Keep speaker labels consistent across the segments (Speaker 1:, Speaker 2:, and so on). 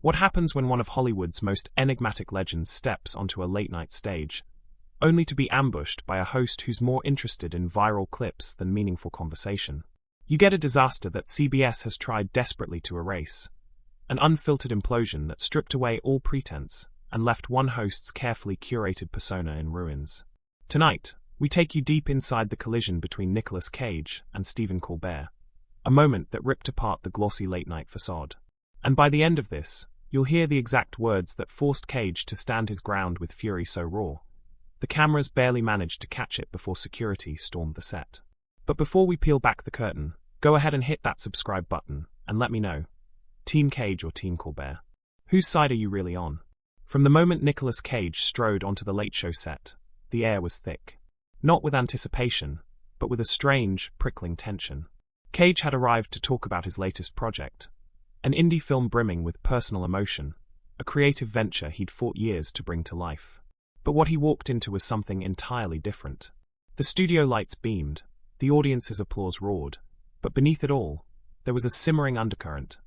Speaker 1: What happens when one of Hollywood's most enigmatic legends steps onto a late-night stage, only to be ambushed by a host who's more interested in viral clips than meaningful conversation? You get a disaster that CBS has tried desperately to erase, an unfiltered implosion that stripped away all pretense and left one host's carefully curated persona in ruins. Tonight, we take you deep inside the collision between Nicolas Cage and Stephen Colbert, a moment that ripped apart the glossy late-night facade. And by the end of this, you'll hear the exact words that forced Cage to stand his ground with fury so raw, the cameras barely managed to catch it before security stormed the set. But before we peel back the curtain, go ahead and hit that subscribe button and let me know, Team Cage or Team Colbert? Whose side are you really on? From the moment Nicolas Cage strode onto the Late Show set, the air was thick. Not with anticipation, but with a strange, prickling tension. Cage had arrived to talk about his latest project, an indie film brimming with personal emotion, a creative venture he'd fought years to bring to life. But what he walked into was something entirely different. The studio lights beamed, the audience's applause roared, but beneath it all, there was a simmering undercurrent,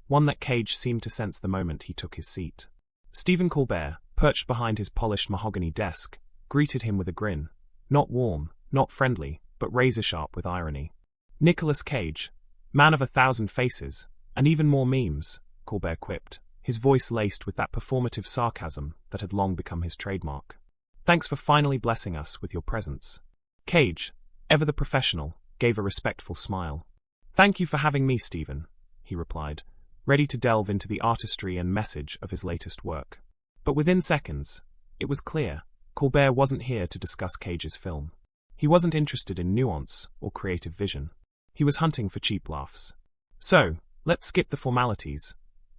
Speaker 1: one that Cage seemed to sense the moment he took his seat. Stephen Colbert, perched behind his polished mahogany desk, greeted him with a grin, not warm, not friendly, but razor-sharp with irony. Nicolas Cage, man of 1,000 faces, and even more memes, Colbert quipped, his voice laced with that performative sarcasm that had long become his trademark. Thanks for finally blessing us with your presence. Cage, ever the professional, gave a respectful smile. Thank you for having me, Stephen, he replied, ready to delve into the artistry and message of his latest work. But within seconds, it was clear, Colbert wasn't here to discuss Cage's film. He wasn't interested in nuance or creative vision. He was hunting for cheap laughs. So, let's skip the formalities,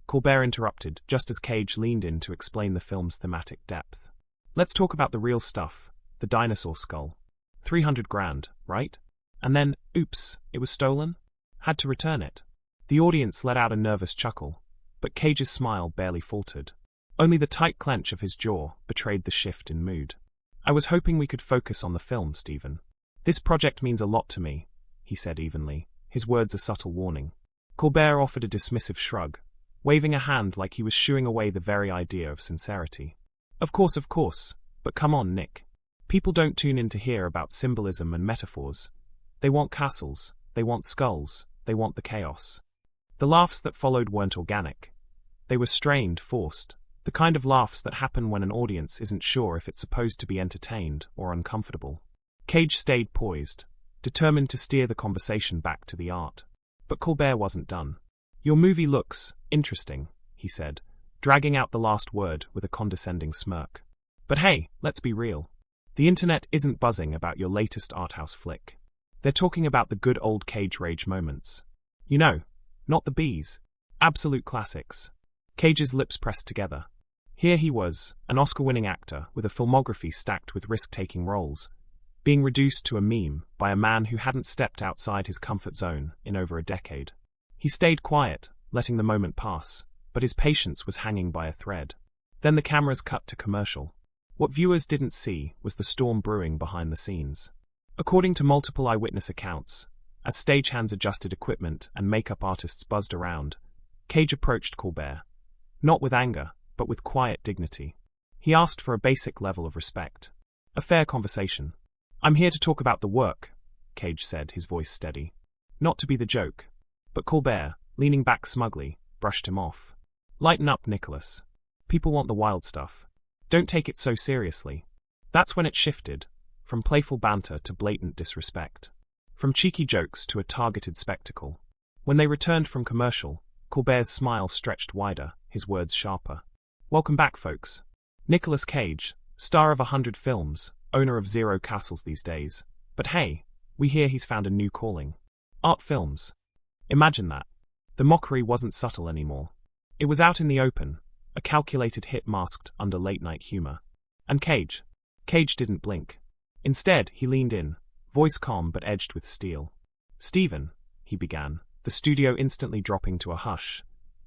Speaker 1: Colbert interrupted just as Cage leaned in to explain the film's thematic depth. Let's talk about the real stuff, the dinosaur skull. 300 grand, right? And then, oops, it was stolen? Had to return it. The audience let out a nervous chuckle, but Cage's smile barely faltered. Only the tight clench of his jaw betrayed the shift in mood. I was hoping we could focus on the film, Stephen. This project means a lot to me, he said evenly, his words a subtle warning. Colbert offered a dismissive shrug, waving a hand like he was shooing away the very idea of sincerity. Of course, but come on, Nick. People don't tune in to hear about symbolism and metaphors. They want castles, they want skulls, they want the chaos. The laughs that followed weren't organic. They were strained, forced, the kind of laughs that happen when an audience isn't sure if it's supposed to be entertained or uncomfortable. Cage stayed poised, determined to steer the conversation back to the art. But Colbert wasn't done. Your movie looks interesting, he said, dragging out the last word with a condescending smirk. But hey, let's be real. The internet isn't buzzing about your latest arthouse flick. They're talking about the good old Cage rage moments. You know, not the bees. Absolute classics. Cage's lips pressed together. Here he was, an Oscar-winning actor with a filmography stacked with risk-taking roles, being reduced to a meme by a man who hadn't stepped outside his comfort zone in over a decade. He stayed quiet, letting the moment pass, but his patience was hanging by a thread. Then the cameras cut to commercial. What viewers didn't see was the storm brewing behind the scenes. According to multiple eyewitness accounts, as stagehands adjusted equipment and makeup artists buzzed around, Cage approached Colbert, not with anger, but with quiet dignity. He asked for a basic level of respect. A fair conversation. I'm here to talk about the work, Cage said, his voice steady. Not to be the joke. But Colbert, leaning back smugly, brushed him off. Lighten up, Nicholas. People want the wild stuff. Don't take it so seriously. That's when it shifted, from playful banter to blatant disrespect. From cheeky jokes to a targeted spectacle. When they returned from commercial, Colbert's smile stretched wider, his words sharper. Welcome back, folks. Nicolas Cage, star of 100 films, owner of 0 castles these days. But hey, we hear he's found a new calling. Art films. Imagine that. The mockery wasn't subtle anymore. It was out in the open, a calculated hit masked under late-night humor. And Cage didn't blink. Instead, he leaned in, voice calm but edged with steel. Stephen, he began, the studio instantly dropping to a hush.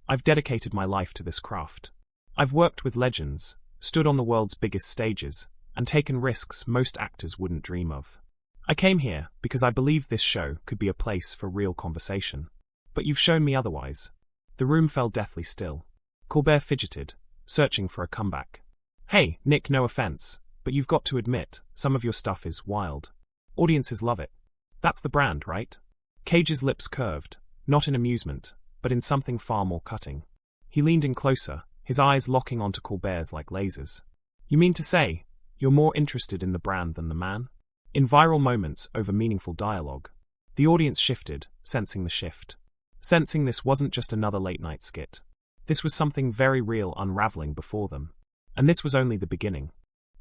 Speaker 1: I've dedicated my life to this craft. I've worked with legends, stood on the world's biggest stages, and taken risks most actors wouldn't dream of. I came here because I believe this show could be a place for real conversation. But you've shown me otherwise. The room fell deathly still. Colbert fidgeted, searching for a comeback. Hey, Nick, no offense, but you've got to admit, some of your stuff is wild. Audiences love it. That's the brand, right? Cage's lips curved, not in amusement, but in something far more cutting. He leaned in closer, his eyes locking onto Colbert's like lasers. You mean to say, you're more interested in the brand than the man? In viral moments over meaningful dialogue. The audience shifted, sensing the shift. Sensing this wasn't just another late-night skit. This was something very real unraveling before them. And this was only the beginning.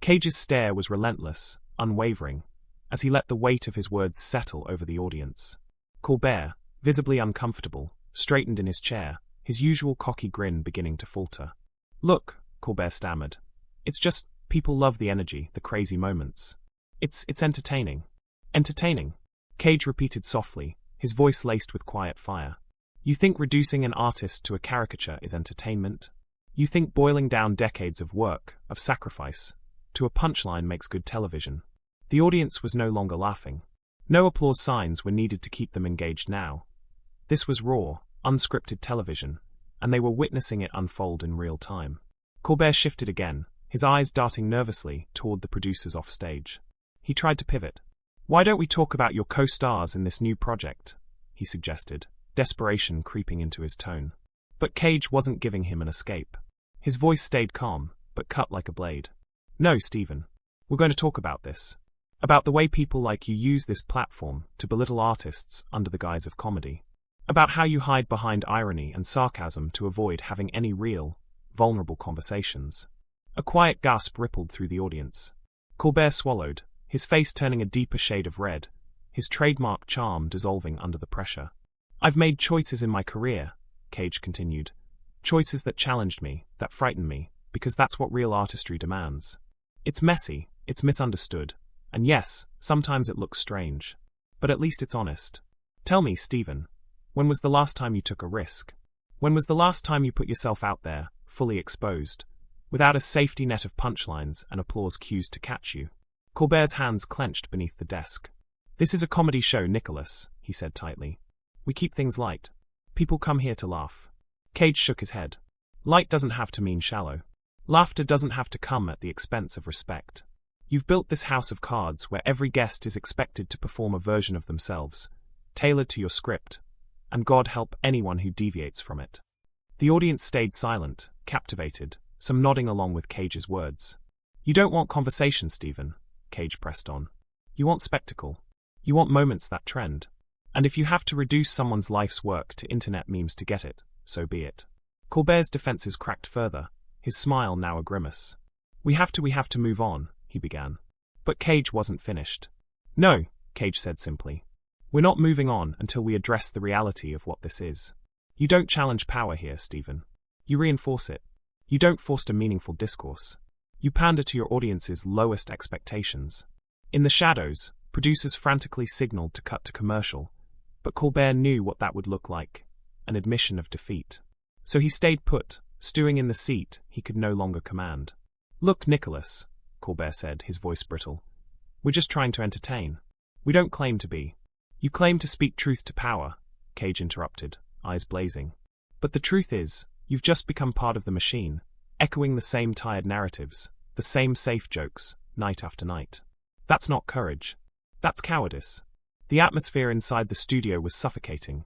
Speaker 1: Cage's stare was relentless, unwavering, as he let the weight of his words settle over the audience. Colbert, visibly uncomfortable, straightened in his chair, his usual cocky grin beginning to falter. Look, Colbert stammered. It's just, people love the energy, the crazy moments. It's entertaining. Entertaining. Cage repeated softly, his voice laced with quiet fire. You think reducing an artist to a caricature is entertainment? You think boiling down decades of work, of sacrifice, to a punchline makes good television? The audience was no longer laughing. No applause signs were needed to keep them engaged now. This was raw, unscripted television, and they were witnessing it unfold in real time. Colbert shifted again, his eyes darting nervously toward the producers off stage. He tried to pivot. Why don't we talk about your co-stars in this new project? He suggested, desperation creeping into his tone. But Cage wasn't giving him an escape. His voice stayed calm, but cut like a blade. No, Stephen. We're going to talk about this. About the way people like you use this platform to belittle artists under the guise of comedy. About how you hide behind irony and sarcasm to avoid having any real, vulnerable conversations. A quiet gasp rippled through the audience. Colbert swallowed, his face turning a deeper shade of red, his trademark charm dissolving under the pressure. I've made choices in my career, Cage continued. Choices that challenged me, that frightened me, because that's what real artistry demands. It's messy, it's misunderstood, and yes, sometimes it looks strange. But at least it's honest. Tell me, Stephen, when was the last time you took a risk? When was the last time you put yourself out there, fully exposed, without a safety net of punchlines and applause cues to catch you? Colbert's hands clenched beneath the desk. This is a comedy show, Nicholas, he said tightly. We keep things light. People come here to laugh. Cage shook his head. Light doesn't have to mean shallow. Laughter doesn't have to come at the expense of respect. You've built this house of cards where every guest is expected to perform a version of themselves, tailored to your script, and God help anyone who deviates from it. The audience stayed silent, captivated, some nodding along with Cage's words. You don't want conversation, Stephen, Cage pressed on. You want spectacle. You want moments that trend. And if you have to reduce someone's life's work to internet memes to get it, so be it. Colbert's defenses cracked further, his smile now a grimace. We have to move on, he began. But Cage wasn't finished. No, Cage said simply. We're not moving on until we address the reality of what this is. You don't challenge power here, Stephen. You reinforce it. You don't foster meaningful discourse. You pander to your audience's lowest expectations. In the shadows, producers frantically signaled to cut to commercial, but Colbert knew what that would look like, an admission of defeat. So he stayed put, stewing in the seat he could no longer command. Look, Nicholas, Colbert said, his voice brittle. We're just trying to entertain. We don't claim to be. You claim to speak truth to power, Cage interrupted, eyes blazing. But the truth is, you've just become part of the machine, echoing the same tired narratives, the same safe jokes, night after night. That's not courage. That's cowardice. The atmosphere inside the studio was suffocating,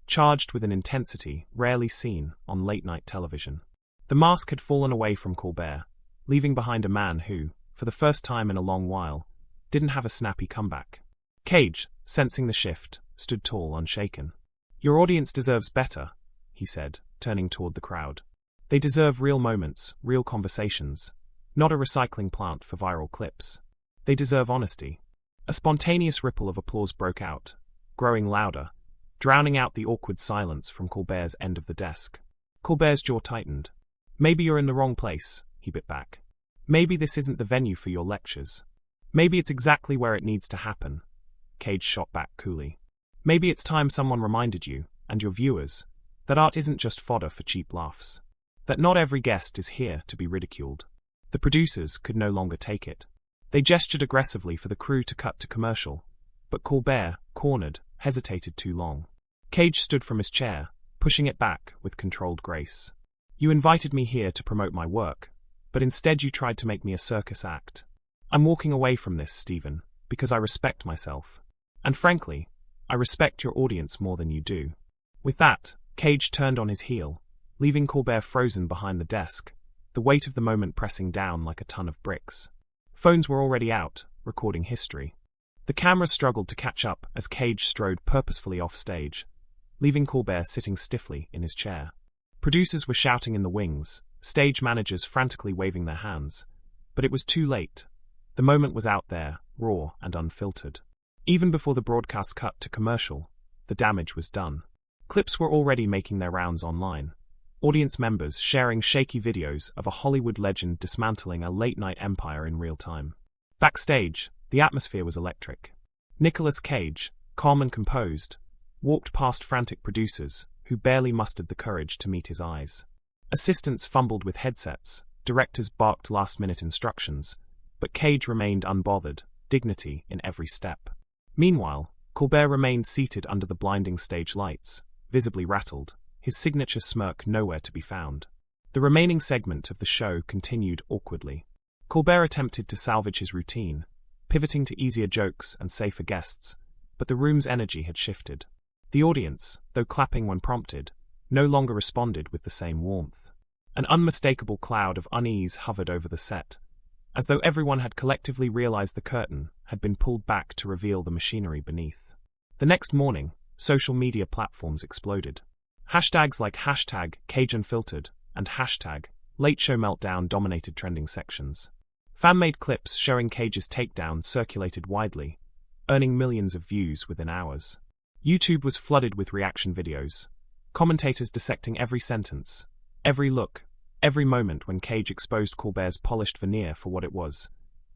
Speaker 1: charged with an intensity rarely seen on late-night television. The mask had fallen away from Colbert, leaving behind a man who, for the first time in a long while, didn't have a snappy comeback. Cage, sensing the shift, stood tall, unshaken. Your audience deserves better, he said, turning toward the crowd. They deserve real moments, real conversations, not a recycling plant for viral clips. They deserve honesty. A spontaneous ripple of applause broke out, growing louder, drowning out the awkward silence from Colbert's end of the desk. Colbert's jaw tightened. Maybe you're in the wrong place, he bit back. Maybe this isn't the venue for your lectures. Maybe it's exactly where it needs to happen. Cage shot back coolly. Maybe it's time someone reminded you, and your viewers, that art isn't just fodder for cheap laughs. That not every guest is here to be ridiculed. The producers could no longer take it. They gestured aggressively for the crew to cut to commercial, but Colbert, cornered, hesitated too long. Cage stood from his chair, pushing it back with controlled grace. You invited me here to promote my work, but instead you tried to make me a circus act. I'm walking away from this, Stephen, because I respect myself. And frankly, I respect your audience more than you do." With that, Cage turned on his heel, leaving Colbert frozen behind the desk, the weight of the moment pressing down like a ton of bricks. Phones were already out, recording history. The cameras struggled to catch up as Cage strode purposefully off stage, leaving Colbert sitting stiffly in his chair. Producers were shouting in the wings, stage managers frantically waving their hands. But it was too late. The moment was out there, raw and unfiltered. Even before the broadcast cut to commercial, the damage was done. Clips were already making their rounds online. Audience members sharing shaky videos of a Hollywood legend dismantling a late-night empire in real time. Backstage, the atmosphere was electric. Nicolas Cage, calm and composed, walked past frantic producers who barely mustered the courage to meet his eyes. Assistants fumbled with headsets, directors barked last-minute instructions, but Cage remained unbothered, dignity in every step. Meanwhile, Colbert remained seated under the blinding stage lights, visibly rattled, his signature smirk nowhere to be found. The remaining segment of the show continued awkwardly. Colbert attempted to salvage his routine, pivoting to easier jokes and safer guests, but the room's energy had shifted. The audience, though clapping when prompted, no longer responded with the same warmth. An unmistakable cloud of unease hovered over the set, as though everyone had collectively realized the curtain had been pulled back to reveal the machinery beneath. The next morning, social media platforms exploded. Hashtags like #CageUnfiltered and #LateShowMeltdown dominated trending sections. Fan-made clips showing Cage's takedown circulated widely, earning millions of views within hours. YouTube was flooded with reaction videos, commentators dissecting every sentence, every look, every moment when Cage exposed Colbert's polished veneer for what it was,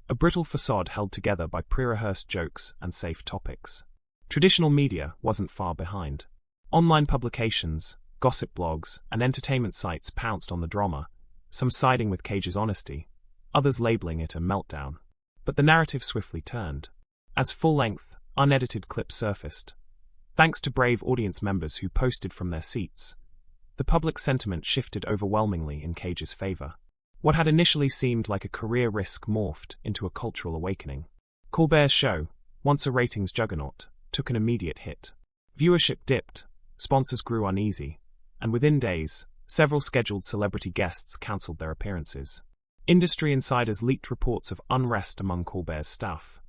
Speaker 1: a brittle facade held together by pre-rehearsed jokes and safe topics. Traditional media wasn't far behind. Online publications, gossip blogs, and entertainment sites pounced on the drama, some siding with Cage's honesty, others labeling it a meltdown. But the narrative swiftly turned. As full-length, unedited clips surfaced, thanks to brave audience members who posted from their seats, the public sentiment shifted overwhelmingly in Cage's favor. What had initially seemed like a career risk morphed into a cultural awakening. Colbert's show, once a ratings juggernaut, took an immediate hit. Viewership dipped, sponsors grew uneasy, and within days, several scheduled celebrity guests cancelled their appearances. Industry insiders leaked reports of unrest among Colbert's staff,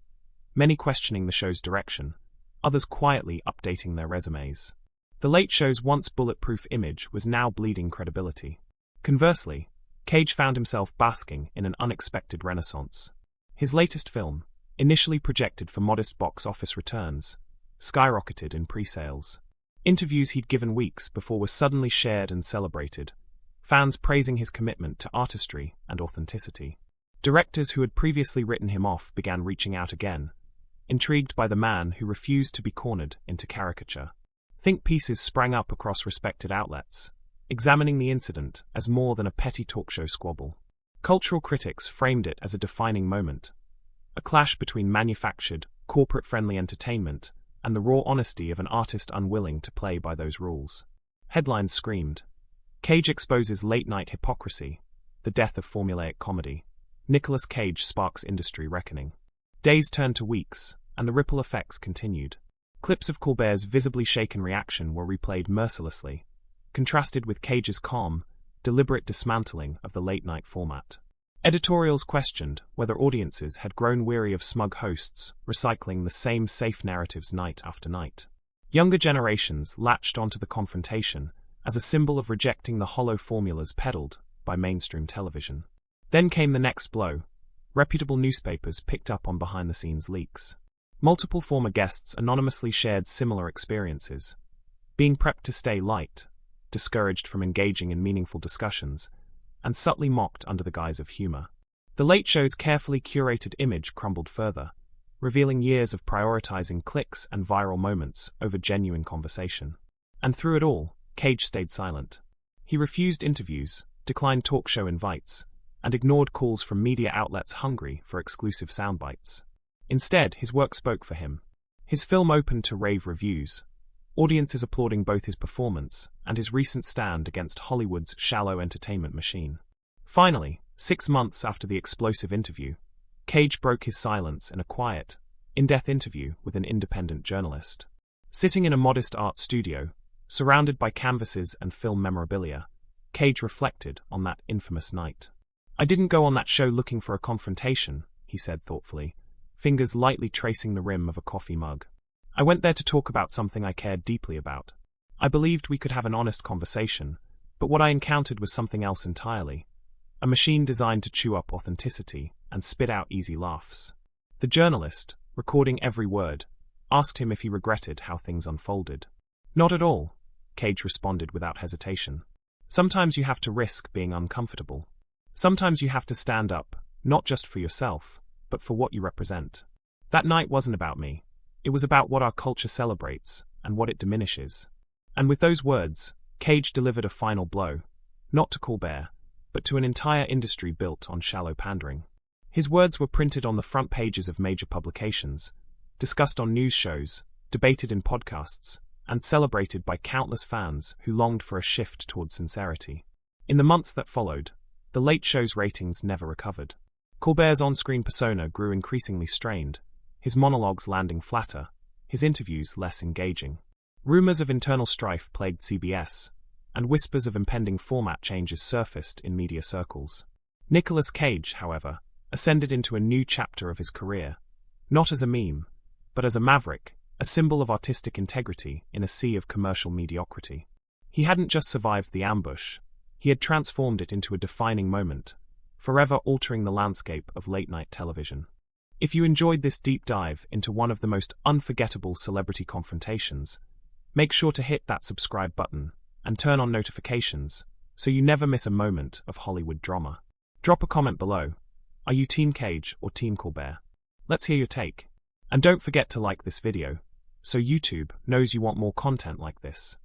Speaker 1: many questioning the show's direction, others quietly updating their resumes. The Late Show's once bulletproof image was now bleeding credibility. Conversely, Cage found himself basking in an unexpected renaissance. His latest film, initially projected for modest box office returns, skyrocketed in pre-sales. Interviews he'd given weeks before were suddenly shared and celebrated, fans praising his commitment to artistry and authenticity. Directors who had previously written him off began reaching out again, intrigued by the man who refused to be cornered into caricature. Think pieces sprang up across respected outlets, examining the incident as more than a petty talk show squabble. Cultural critics framed it as a defining moment, a clash between manufactured, corporate-friendly entertainment and the raw honesty of an artist unwilling to play by those rules. Headlines screamed, "Cage exposes late-night hypocrisy, the death of formulaic comedy. Nicolas Cage sparks industry reckoning." Days turned to weeks, and the ripple effects continued. Clips of Colbert's visibly shaken reaction were replayed mercilessly, contrasted with Cage's calm, deliberate dismantling of the late-night format. Editorials questioned whether audiences had grown weary of smug hosts recycling the same safe narratives night after night. Younger generations latched onto the confrontation as a symbol of rejecting the hollow formulas peddled by mainstream television. Then came the next blow. Reputable newspapers picked up on behind-the-scenes leaks. Multiple former guests anonymously shared similar experiences, being prepped to stay light, discouraged from engaging in meaningful discussions, and subtly mocked under the guise of humor. The Late Show's carefully curated image crumbled further, revealing years of prioritizing clicks and viral moments over genuine conversation. And through it all, Cage stayed silent. He refused interviews, declined talk show invites, and ignored calls from media outlets hungry for exclusive soundbites. Instead, his work spoke for him. His film opened to rave reviews, audiences applauding both his performance and his recent stand against Hollywood's shallow entertainment machine. Finally, 6 months after the explosive interview, Cage broke his silence in a quiet, in-depth interview with an independent journalist. Sitting in a modest art studio, surrounded by canvases and film memorabilia, Cage reflected on that infamous night. "I didn't go on that show looking for a confrontation," he said thoughtfully, fingers lightly tracing the rim of a coffee mug. "I went there to talk about something I cared deeply about. I believed we could have an honest conversation, but what I encountered was something else entirely. A machine designed to chew up authenticity and spit out easy laughs." The journalist, recording every word, asked him if he regretted how things unfolded. "Not at all," Cage responded without hesitation. "Sometimes you have to risk being uncomfortable. Sometimes you have to stand up, not just for yourself, but for what you represent. That night wasn't about me. It was about what our culture celebrates and what it diminishes." And with those words, Cage delivered a final blow, not to Colbert, but to an entire industry built on shallow pandering. His words were printed on the front pages of major publications, discussed on news shows, debated in podcasts, and celebrated by countless fans who longed for a shift toward sincerity. In the months that followed, The Late Show's ratings never recovered. Colbert's on-screen persona grew increasingly strained, his monologues landing flatter, his interviews less engaging. Rumors of internal strife plagued CBS, and whispers of impending format changes surfaced in media circles. Nicolas Cage, however, ascended into a new chapter of his career, not as a meme, but as a maverick, a symbol of artistic integrity in a sea of commercial mediocrity. He hadn't just survived the ambush, he had transformed it into a defining moment, forever altering the landscape of late-night television. If you enjoyed this deep dive into one of the most unforgettable celebrity confrontations, make sure to hit that subscribe button and turn on notifications so you never miss a moment of Hollywood drama. Drop a comment below. Are you Team Cage or Team Colbert? Let's hear your take. And don't forget to like this video, so YouTube knows you want more content like this.